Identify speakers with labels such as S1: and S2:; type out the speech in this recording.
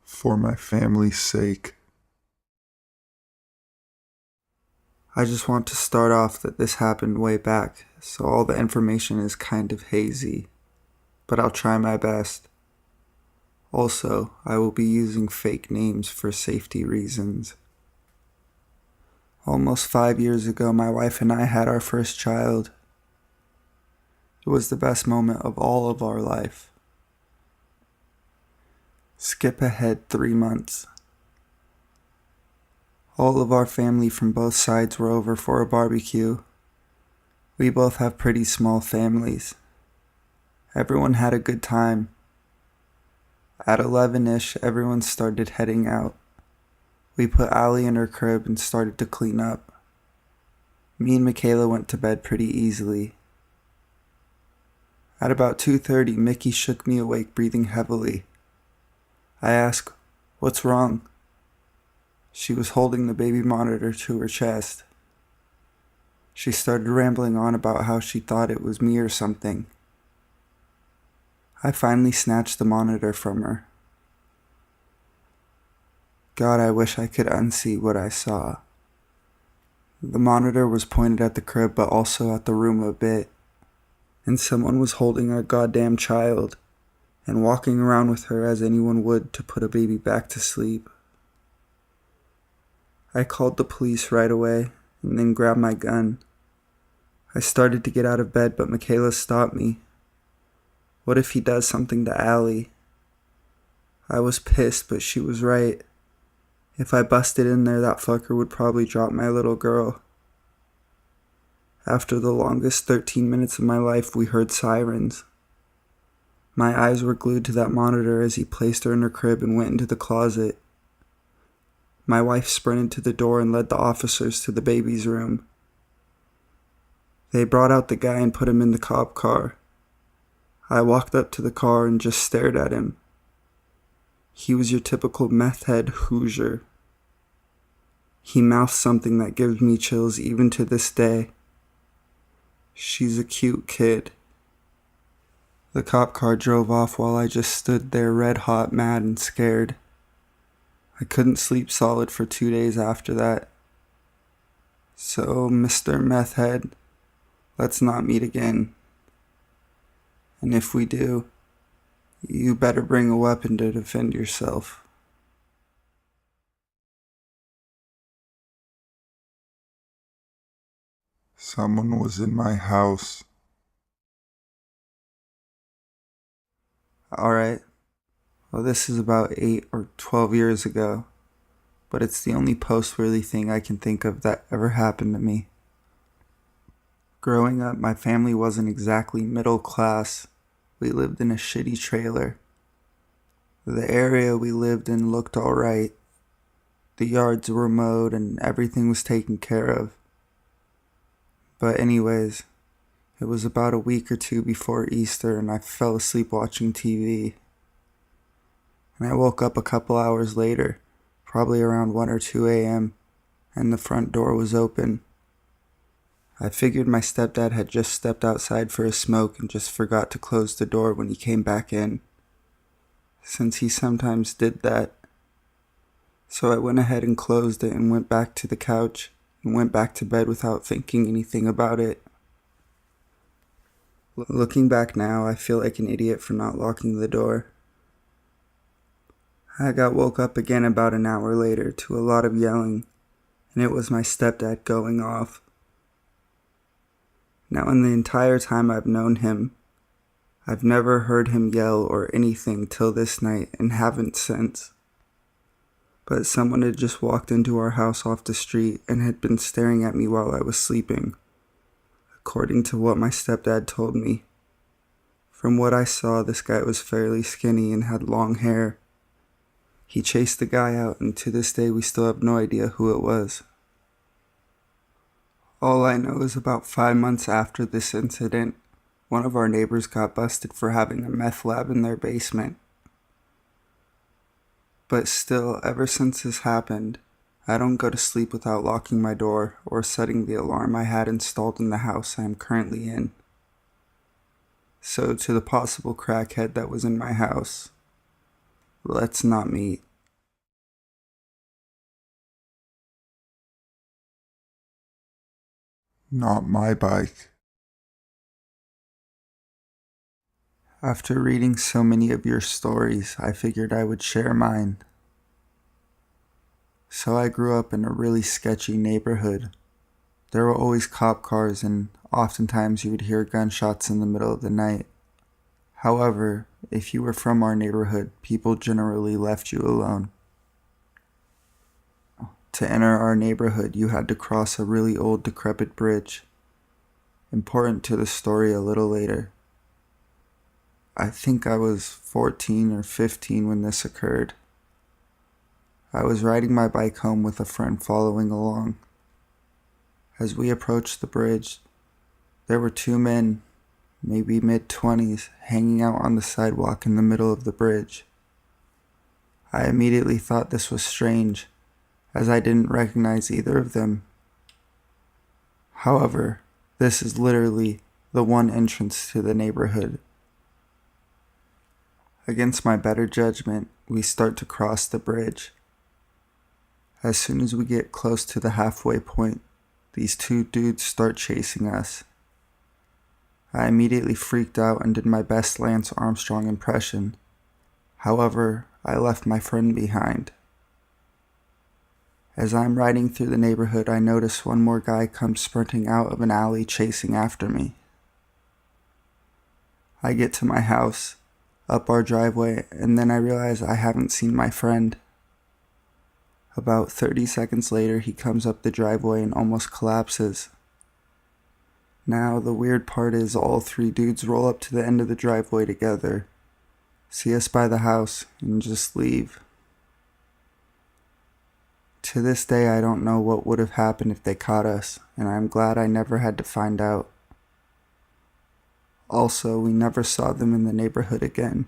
S1: For my family's sake. I just want to start off that this happened way back, so all the information is kind of hazy, but I'll try my best. Also, I will be using fake names for safety reasons. Almost 5 years ago, my wife and I had our first child. It was the best moment of all of our life. Skip ahead 3 months. All of our family from both sides were over for a barbecue. We both have pretty small families. Everyone had a good time. At 11-ish, everyone started heading out. We put Allie in her crib and started to clean up. Me and Michaela went to bed pretty easily. At about 2:30, Mickey shook me awake, breathing heavily. I asked, "What's wrong?" She was holding the baby monitor to her chest. She started rambling on about how she thought it was me or something. I finally snatched the monitor from her. God, I wish I could unsee what I saw. The monitor was pointed at the crib but also at the room a bit, and someone was holding our goddamn child and walking around with her as anyone would to put a baby back to sleep. I called the police right away and then grabbed my gun. I started to get out of bed, but Michaela stopped me. What if he does something to Allie? I was pissed, but she was right. If I busted in there, that fucker would probably drop my little girl. After the longest 13 minutes of my life, we heard sirens. My eyes were glued to that monitor as he placed her in her crib and went into the closet. My wife sprinted to the door and led the officers to the baby's room. They brought out the guy and put him in the cop car. I walked up to the car and just stared at him. He was your typical meth head Hoosier. He mouthed something that gives me chills even to this day. "She's a cute kid." The cop car drove off while I just stood there red hot, mad, and scared. I couldn't sleep solid for 2 days after that. So, Mr. Meth Head, let's not meet again. And if we do, you better bring a weapon to defend yourself. Someone was in my house. Alright. Well, this is about 8 or 12 years ago, but it's the only post-worthy thing I can think of that ever happened to me. Growing up, my family wasn't exactly middle class. We lived in a shitty trailer. The area we lived in looked alright. The yards were mowed and everything was taken care of. But anyways, it was about a week or two before Easter and I fell asleep watching TV. And I woke up a couple hours later, probably around 1 or 2 a.m., and the front door was open. I figured my stepdad had just stepped outside for a smoke and just forgot to close the door when he came back in, since he sometimes did that. So I went ahead and closed it and went back to the couch and went back to bed without thinking anything about it. Looking back now, I feel like an idiot for not locking the door. I got woke up again about an hour later to a lot of yelling, and it was my stepdad going off. Now, in the entire time I've known him, I've never heard him yell or anything till this night and haven't since. But someone had just walked into our house off the street and had been staring at me while I was sleeping, according to what my stepdad told me. From what I saw, this guy was fairly skinny and had long hair. He chased the guy out, and to this day we still have no idea who it was. All I know is about 5 months after this incident, one of our neighbors got busted for having a meth lab in their basement. But still, ever since this happened, I don't go to sleep without locking my door or setting the alarm I had installed in the house I am currently in. So to the possible crackhead that was in my house, let's not meet.
S2: Not my bike.
S1: After reading so many of your stories, I figured I would share mine. So I grew up in a really sketchy neighborhood. There were always cop cars, and oftentimes you would hear gunshots in the middle of the night. However, if you were from our neighborhood, people generally left you alone. To enter our neighborhood, you had to cross a really old, decrepit bridge. Important to the story a little later. I think I was 14 or 15 when this occurred. I was riding my bike home with a friend following along. As we approached the bridge, there were two men, maybe mid-20s, hanging out on the sidewalk in the middle of the bridge. I immediately thought this was strange, as I didn't recognize either of them. However, this is literally the one entrance to the neighborhood. Against my better judgment, we start to cross the bridge. As soon as we get close to the halfway point, these two dudes start chasing us. I immediately freaked out and did my best Lance Armstrong impression. However, I left my friend behind. As I'm riding through the neighborhood, I notice one more guy comes sprinting out of an alley chasing after me. I get to my house, up our driveway, and then I realize I haven't seen my friend. About 30 seconds later, he comes up the driveway and almost collapses. Now, the weird part is all three dudes roll up to the end of the driveway together, see us by the house, and just leave. To this day, I don't know what would have happened if they caught us, and I'm glad I never had to find out. Also, we never saw them in the neighborhood again.